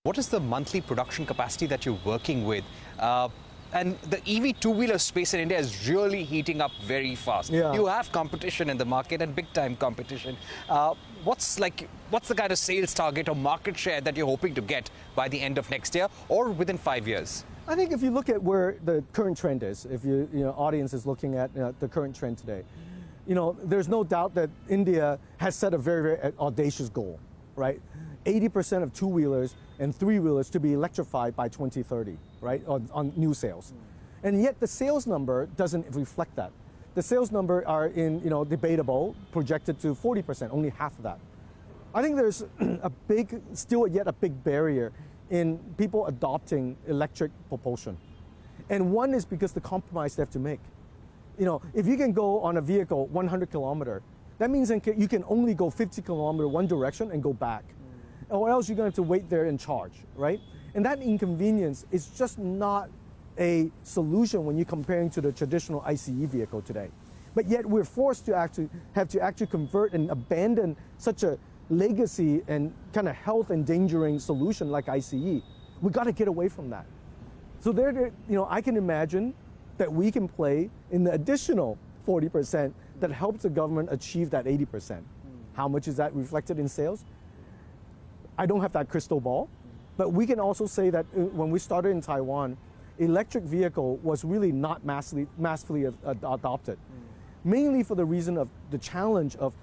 what is the monthly production capacity that you're working with? And the EV two-wheeler space in India is really heating up very fast. Yeah. You have competition in the market and big-time competition. What's the kind of sales target or market share that you're hoping to get by the end of next year or within 5 years? I think if you look at where the current trend is, if audience is looking at the current trend today, there's no doubt that India has set a very, very audacious goal, right? 80% of two-wheelers and three-wheelers to be electrified by 2030, right, on new sales. And yet the sales number doesn't reflect that. The sales number are debatable, projected to 40%, only half of that. I think there's still yet a big barrier in people adopting electric propulsion. And one is because the compromise they have to make. If you can go on a vehicle 100 kilometer, that means you can only go 50 kilometer one direction and go back. Or else you're going to have to wait there and charge, right? And that inconvenience is just not a solution when you're comparing to the traditional ICE vehicle today. But yet we're forced to actually convert and abandon such a legacy and kind of health endangering solution like ICE. We got to get away from that. So I can imagine that we can play in the additional 40% that helps the government achieve that 80%. How much is that reflected in sales? I don't have that crystal ball, but we can also say that when we started in Taiwan, electric vehicle was really not massively adopted, mainly for the reason of the challenge of,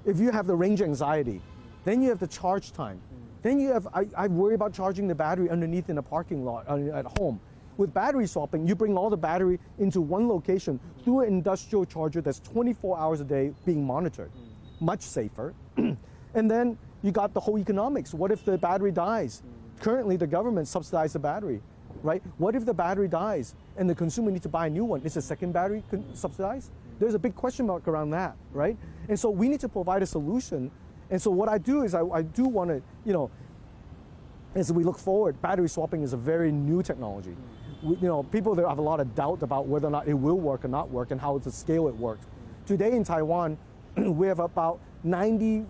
if you have the range anxiety, then you have the charge time, then you have, I worry about charging the battery underneath in a parking lot at home. With battery swapping, you bring all the battery into one location through an industrial charger that's 24 hours a day being monitored, much safer. And then you got the whole economics. What if the battery dies? Currently, the government subsidizes the battery, right? What if the battery dies and the consumer needs to buy a new one? Is the second battery subsidized? There's a big question mark around that, right? And so we need to provide a solution. And so what I do is I do want to, as we look forward, battery swapping is a very new technology. People there have a lot of doubt about whether or not it will work or not work and how to scale it works. Today in Taiwan, we have about 94%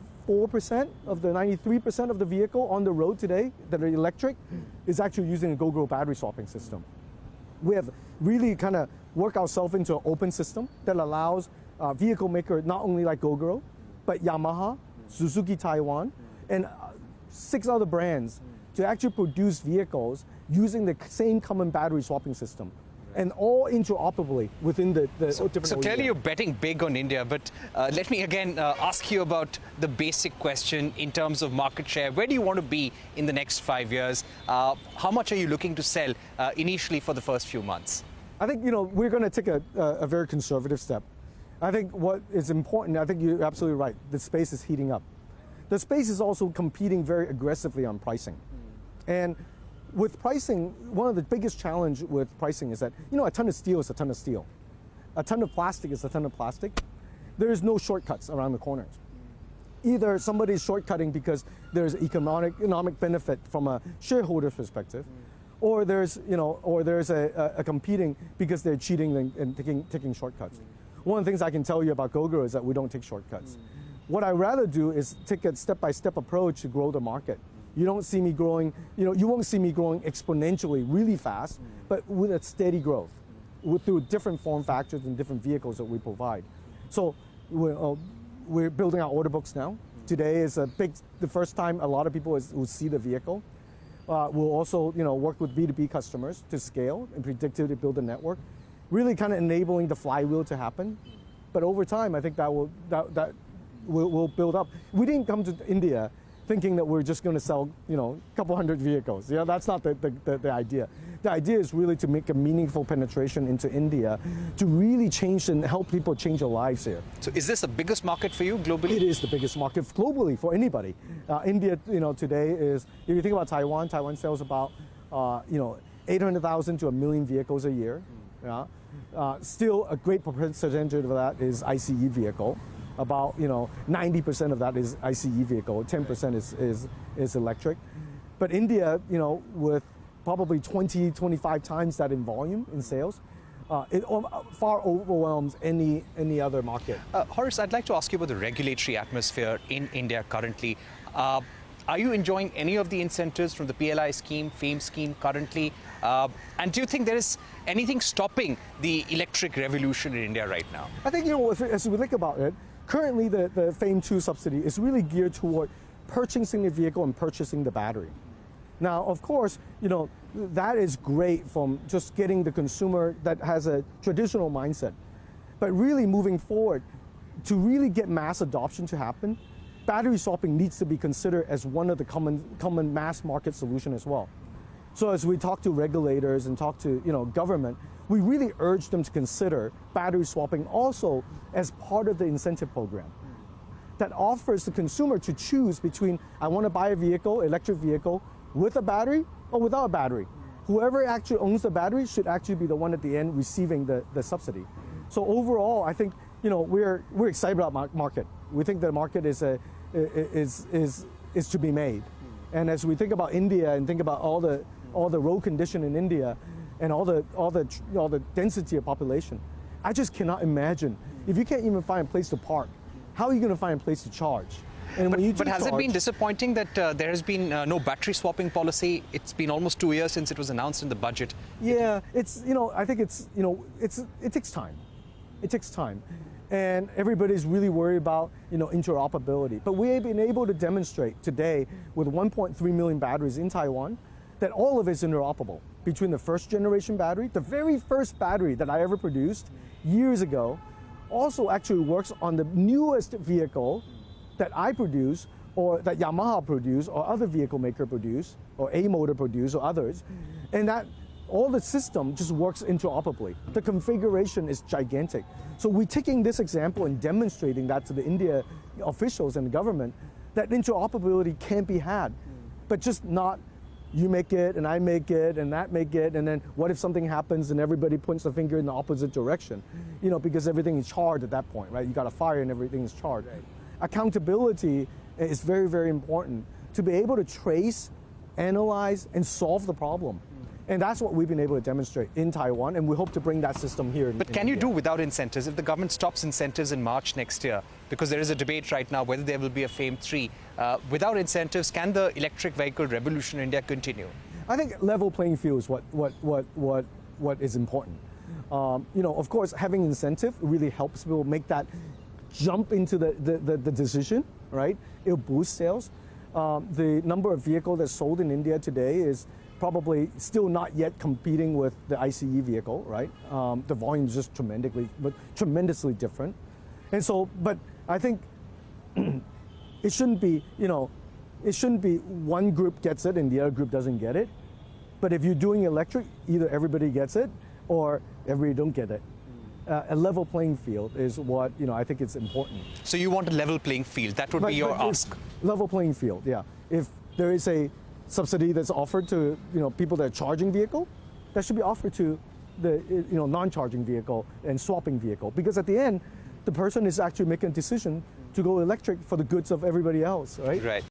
of the 93% of the vehicle on the road today that are electric is actually using a Gogoro battery swapping system. We have really kind of worked ourselves into an open system that allows vehicle makers not only like Gogoro, but Yamaha, Suzuki Taiwan, and 6 other brands to actually produce vehicles using the same common battery swapping system, and all interoperably within the different So clearly you're betting big on India, but let me again ask you about the basic question in terms of market share. Where do you want to be in the next 5 years? How much are you looking to sell initially for the first few months? I think, we're going to take a very conservative step. I think what is important, I think you're absolutely right, the space is heating up. The space is also competing very aggressively on pricing. And with pricing, one of the biggest challenge with pricing is that, a ton of steel is a ton of steel. A ton of plastic is a ton of plastic. There is no shortcuts around the corners. Either somebody's shortcutting because there's economic benefit from a shareholder's perspective, or there's, a competing because they're cheating and taking shortcuts. One of the things I can tell you about Gogoro is that we don't take shortcuts. What I'd rather do is take a step-by-step approach to grow the market. You don't see me growing, you won't see me growing exponentially really fast, but with a steady growth through different form factors and different vehicles that we provide. So we're building our order books now. Today is the first time a lot of people will see the vehicle. We'll also, work with B2B customers to scale and predictively build a network, really kind of enabling the flywheel to happen. But over time, I think that will build up. We didn't come to India thinking that we're just going to sell, a couple hundred vehicles. That's not the idea. The idea is really to make a meaningful penetration into India, to really change and help people change their lives here. So is this the biggest market for you globally? It is the biggest market globally for anybody. India, today is, if you think about Taiwan, Taiwan sells about, 800,000 to 1 million vehicles a year. Still a great percentage of that is ICE vehicle. About 90% of that is ICE vehicle, 10% is electric. But India, with probably 25 times that in volume in sales, it far overwhelms any other market. Horace, I'd like to ask you about the regulatory atmosphere in India currently. Are you enjoying any of the incentives from the PLI scheme, FAME scheme currently? And do you think there is anything stopping the electric revolution in India right now? I think, as we think about it, currently the FAME 2 subsidy is really geared toward purchasing the vehicle and purchasing the battery. Now, of course, that is great from just getting the consumer that has a traditional mindset. But really moving forward, to really get mass adoption to happen, battery swapping needs to be considered as one of the common mass market solution as well. So as we talk to regulators and talk to government, we really urge them to consider battery swapping also as part of the incentive program that offers the consumer to choose between, I want to buy a vehicle, electric vehicle, with a battery or without a battery. Whoever actually owns the battery should actually be the one at the end receiving the subsidy. So overall, I think we're excited about market. We think the market is to be made. And as we think about India and think about all the road condition in India and all the density of population, I just cannot imagine if you can't even find a place to park, how are you going to find a place to charge? And but has it been disappointing that there has been no battery swapping policy? It's been almost 2 years since it was announced in the budget. Yeah, I think it takes time. It takes time. And everybody's really worried about interoperability. But we have been able to demonstrate today with 1.3 million batteries in Taiwan that all of it is interoperable between the first generation battery, the very first battery that I ever produced years ago, also actually works on the newest vehicle that I produce or that Yamaha produce or other vehicle maker produce or A-Motor produce or others. And that all the system just works interoperably. The configuration is gigantic. So we're taking this example and demonstrating that to the India officials and the government that interoperability can be had, but just not you make it and I make it and that make it, and then what if something happens and everybody points the finger in the opposite direction? Because everything is charred at that point, right? You got a fire and everything is charred. Right. Accountability is very, very important to be able to trace, analyze, and solve the problem. And that's what we've been able to demonstrate in Taiwan, and we hope to bring that system here. But can you do without incentives? If the government stops incentives in March next year, because there is a debate right now whether there will be a FAME 3, without incentives, can the electric vehicle revolution in India continue? I think level playing field is what is important. Of course, having incentive really helps people make that jump into the decision, right? It'll boost sales. The number of vehicles that's sold in India today is probably still not yet competing with the ICE vehicle, right? The volume is just tremendously different. And so, but I think it shouldn't be, it shouldn't be one group gets it and the other group doesn't get it. But if you're doing electric, either everybody gets it or everybody don't get it. A level playing field is what, I think it's important. So you want a level playing field, that would be your ask? Level playing field, yeah. If there is a subsidy that's offered to people that are charging vehicle, that should be offered to the non-charging vehicle and swapping vehicle, because at the end the person is actually making a decision to go electric for the goods of everybody else, right? Right.